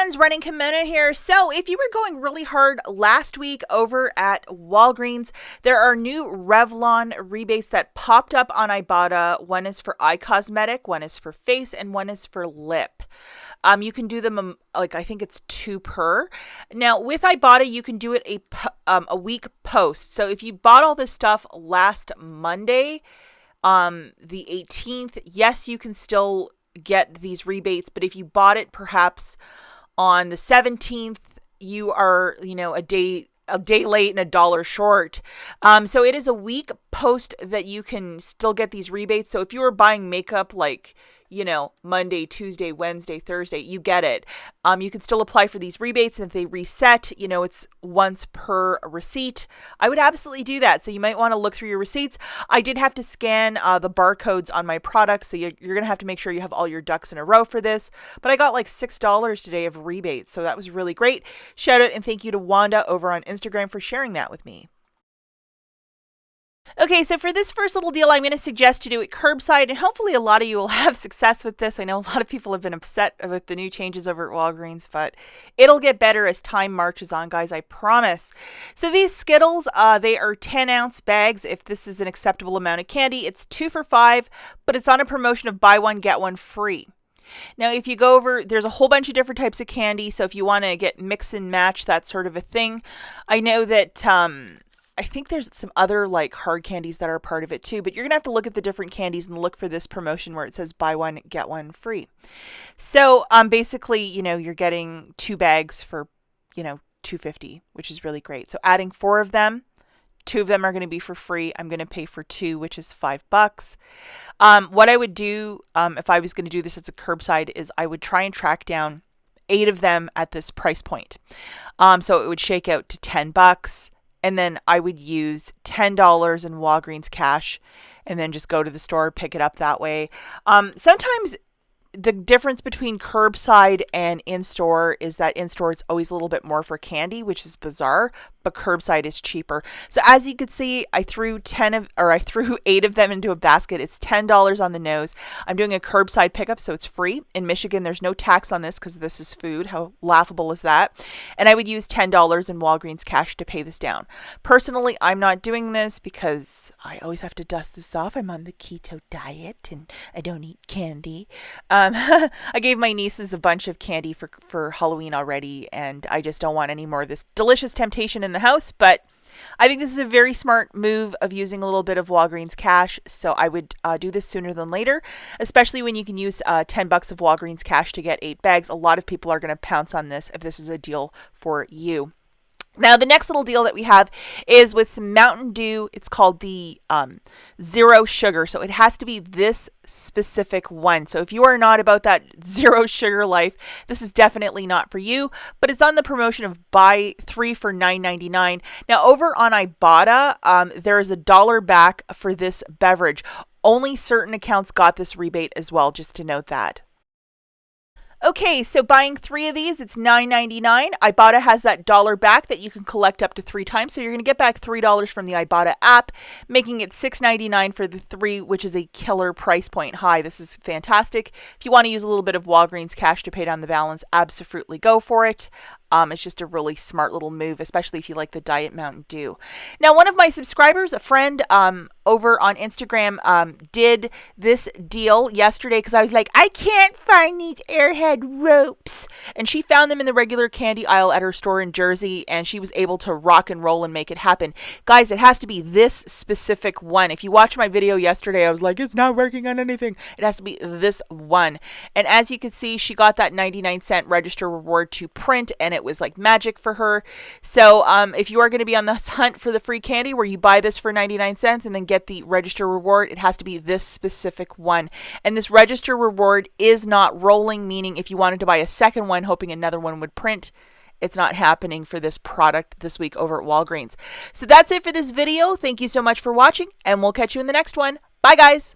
friends, Running Kimono here. So if you were going really hard last week over at Walgreens, there are new Revlon rebates that popped up on IBOTTA. One is for eye cosmetic, one is for face, and one is for lip. You can do them I think it's 2 per. Now with IBOTTA, you can do it a week post. So if you bought all this stuff last Monday, the 18th, yes, you can still get these rebates, but if you bought it perhaps on the 17th, you are, a day late and $1 short. So it is a week post that you can still get these rebates. So if you were buying makeup Monday, Tuesday, Wednesday, Thursday, you get it. You can still apply for these rebates, and if they reset, it's once per receipt. I would absolutely do that. So you might want to look through your receipts. I did have to scan the barcodes on my products, so you're going to have to make sure you have all your ducks in a row for this. But I got like $6 today of rebates, so that was really great. Shout out and thank you to Wanda over on Instagram for sharing that with me. Okay, so for this first little deal, I'm going to suggest you do it curbside, and hopefully a lot of you will have success with this. I know a lot of people have been upset with the new changes over at Walgreens, but it'll get better as time marches on, guys, I promise. So these Skittles, they are 10-ounce bags. If this is an acceptable amount of candy, it's 2 for $5, but it's on a promotion of buy one, get one free. Now, if you go over, there's a whole bunch of different types of candy, so if you want to get mix and match, that sort of a thing. I know that I think there's some other hard candies that are a part of it too, but you're going to have to look at the different candies and look for this promotion where it says buy one, get one free. So basically, you're getting 2 bags for, $2.50, which is really great. So adding 4 of them, 2 of them are going to be for free. I'm going to pay for 2, which is $5. What I would do if I was going to do this as a curbside is I would try and track down 8 of them at this price point. So it would shake out to $10. And then I would use $10 in Walgreens cash and then just go to the store, pick it up that way. Sometimes the difference between curbside and in-store is that in-store it's always a little bit more for candy, which is bizarre, but curbside is cheaper. So as you could see, I threw 8 of them into a basket. It's $10 on the nose. I'm doing a curbside pickup, so it's free. In Michigan, there's no tax on this because this is food. How laughable is that? And I would use $10 in Walgreens cash to pay this down. Personally, I'm not doing this because I always have to dust this off. I'm on the keto diet and I don't eat candy. I gave my nieces a bunch of candy for Halloween already, and I just don't want any more of this delicious temptation in the house. But I think this is a very smart move of using a little bit of Walgreens cash, so I would do this sooner than later, especially when you can use $10 of Walgreens cash to get 8 bags. A lot of people are going to pounce on this if this is a deal for you. Now, the next little deal that we have is with some Mountain Dew. It's called the Zero Sugar. So it has to be this specific one. So if you are not about that zero sugar life, this is definitely not for you. But it's on the promotion of buy 3 for $9.99. Now, over on IBOTTA, there is $1 back for this beverage. Only certain accounts got this rebate as well, just to note that. Okay, so buying 3 of these, it's $9.99. IBOTTA has that $1 back that you can collect up to 3 times. So you're going to get back $3 from the IBOTTA app, making it $6.99 for the 3, which is a killer price point high. This is fantastic. If you want to use a little bit of Walgreens cash to pay down the balance, absolutely go for it. It's just a really smart little move, especially if you like the Diet Mountain Dew. Now, one of my subscribers, a friend over on Instagram, did this deal yesterday because I was like, I can't find these Airhead ropes. And she found them in the regular candy aisle at her store in Jersey, and she was able to rock and roll and make it happen. Guys, it has to be this specific one. If you watched my video yesterday, I was like, it's not working on anything. It has to be this one. And as you can see, she got that 99-cent register reward to print, and it was like magic for her. So if you are going to be on this hunt for the free candy where you buy this for 99 cents and then get the register reward, it has to be this specific one. And this register reward is not rolling, meaning if you wanted to buy a second one hoping another one would print, it's not happening for this product this week over at Walgreens. So that's it for this video. Thank you so much for watching, and we'll catch you in the next one. Bye, guys.